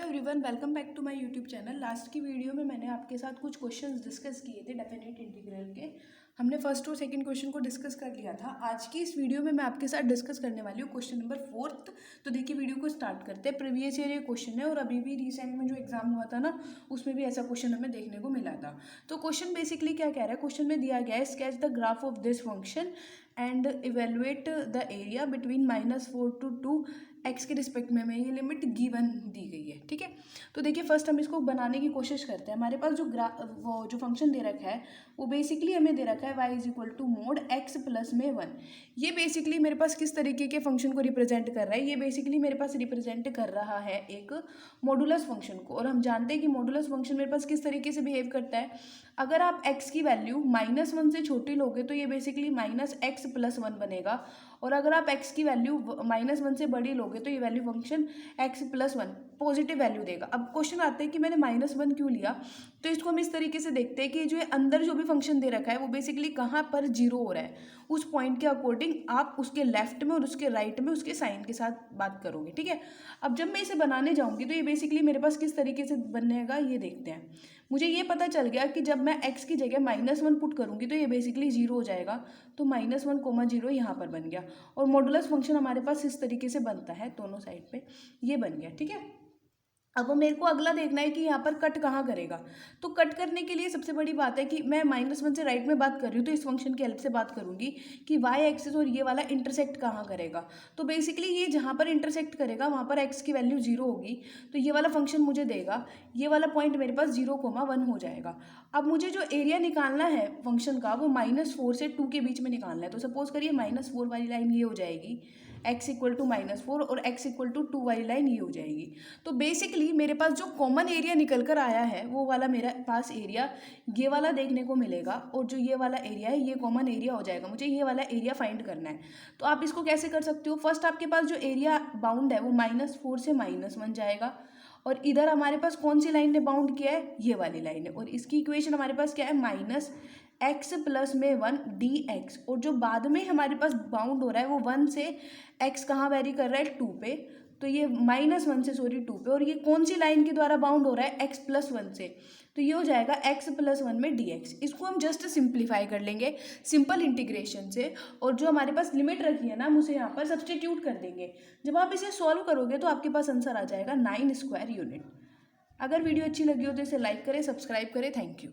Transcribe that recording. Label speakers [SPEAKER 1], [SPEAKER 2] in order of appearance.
[SPEAKER 1] Everyone, welcome back to my YouTube channel. Last की video में मैंने आपके साथ कुछ क्वेश्चंस डिस्कस किए थे डेफिनेट इंटीग्रल के। हमने फर्स्ट और सेकंड क्वेश्चन को डिस्कस कर लिया था। आज की इस वीडियो में मैं आपके साथ डिस्कस करने वाली हूँ क्वेश्चन नंबर 4। तो देखिए वीडियो को स्टार्ट करते हैं। प्रीवियस ईयर ये क्वेश्चन है और अभी भी रिसेंट में जो एग्जाम हुआ था ना, उसमें भी ऐसा क्वेश्चन हमें देखने को मिला था। तो क्वेश्चन बेसिकली क्या कह रहा है, क्वेश्चन में दिया गया है sketch the graph of this function and evaluate the area between -4 to 2 x के रिस्पेक्ट में हमें ये लिमिट गिवन दी गई है। ठीक है, तो देखिए फर्स्ट हम इसको बनाने की कोशिश करते हैं। हमारे पास जो फंक्शन दे रखा है वो बेसिकली हमें दे रखा है y is equal to mod x plus में 1। ये बेसिकली मेरे पास किस तरीके के फंक्शन को रिप्रेजेंट कर रहा है, ये बेसिकली मेरे पास रिप्रेजेंट कर रहा है एक मॉडुलस फंक्शन को। और हम जानते हैं कि मॉडुलस फंक्शन मेरे पास किस तरीके से बिहेव करता है। अगर आप x की वैल्यू -1 से छोटी लोगे तो ये बेसिकली -x प्लस 1 बनेगा, और अगर आप x की वैल्यू -1 से बड़ी लोगे तो ये value function x plus 1 positive value देगा। अब क्वेश्चन आते हैं कि मैंने -1 क्यों लिया, तो इसको हम इस तरीके से देखते हैं कि जो अंदर जो भी फंक्शन दे रखा है वो बेसिकली कहाँ पर जीरो हो रहा है, उस पॉइंट के अकॉर्डिंग आप उसके लेफ्ट में और उसके राइट में उसके साइन के साथ बात करोगे। ठीक है, अब जब मैं इसे बनाने जाऊँगी तो ये बेसिकली मेरे पास किस तरीके से बनेगा ये देखते हैं। मुझे ये पता चल गया कि जब मैं x की जगह -1 पुट करूँगी तो ये बेसिकली जीरो हो जाएगा, तो -1, 0 यहाँ पर बन गया। और मॉडुलस फंक्शन हमारे पास इस तरीके से बनता है, दोनों साइड पे ये बन गया। ठीक है, अब मेरे को अगला देखना है कि यहाँ पर कट कहाँ करेगा। तो कट करने के लिए सबसे बड़ी बात है कि मैं -1 से राइट में बात कर रही हूँ तो इस फंक्शन की हेल्प से बात करूँगी कि y एक्सिस और ये वाला इंटरसेक्ट कहाँ करेगा। तो बेसिकली ये जहाँ पर इंटरसेक्ट करेगा वहाँ पर x की वैल्यू 0 होगी, तो ये वाला फंक्शन मुझे देगा, ये वाला पॉइंट मेरे पास 0, 1 हो जाएगा। अब मुझे जो एरिया निकालना है फंक्शन का वो -4 से 2 के बीच में निकालना है। तो सपोज करिए -4 वाली लाइन ये हो जाएगी, x इक्वल टू -4 और x इक्वल टू 2 वाली लाइन ये हो जाएगी। तो बेसिकली मेरे पास जो कॉमन एरिया निकल कर आया है वो वाला मेरे पास एरिया ये वाला देखने को मिलेगा, और जो ये वाला एरिया है ये कॉमन एरिया हो जाएगा। मुझे ये वाला एरिया फाइंड करना है। तो आप इसको कैसे कर सकते हो, फर्स्ट आपके पास जो एरिया बाउंड है वो -4 से -1 जाएगा, और इधर हमारे पास कौन सी लाइन ने बाउंड किया है, ये वाली लाइन है, और इसकी इक्वेशन हमारे पास क्या है, -x प्लस में 1 dx। और जो बाद में हमारे पास बाउंड हो रहा है वो 1 से x कहाँ वेरी कर रहा है, 2 पे, तो ये -1 से 2 पे, और ये कौन सी लाइन के द्वारा बाउंड हो रहा है, x प्लस 1 से, तो ये हो जाएगा x प्लस 1 में dx। इसको हम जस्ट सिंप्लीफाई कर लेंगे सिंपल इंटीग्रेशन से, और जो हमारे पास लिमिट रखी है ना हम उसे यहाँ पर सब्सटीट्यूट कर देंगे। जब आप इसे सॉल्व करोगे तो आपके पास आंसर आ जाएगा 9 स्क्वायर यूनिट। अगर वीडियो अच्छी लगी हो तो इसे लाइक करें, सब्सक्राइब करें। Thank you.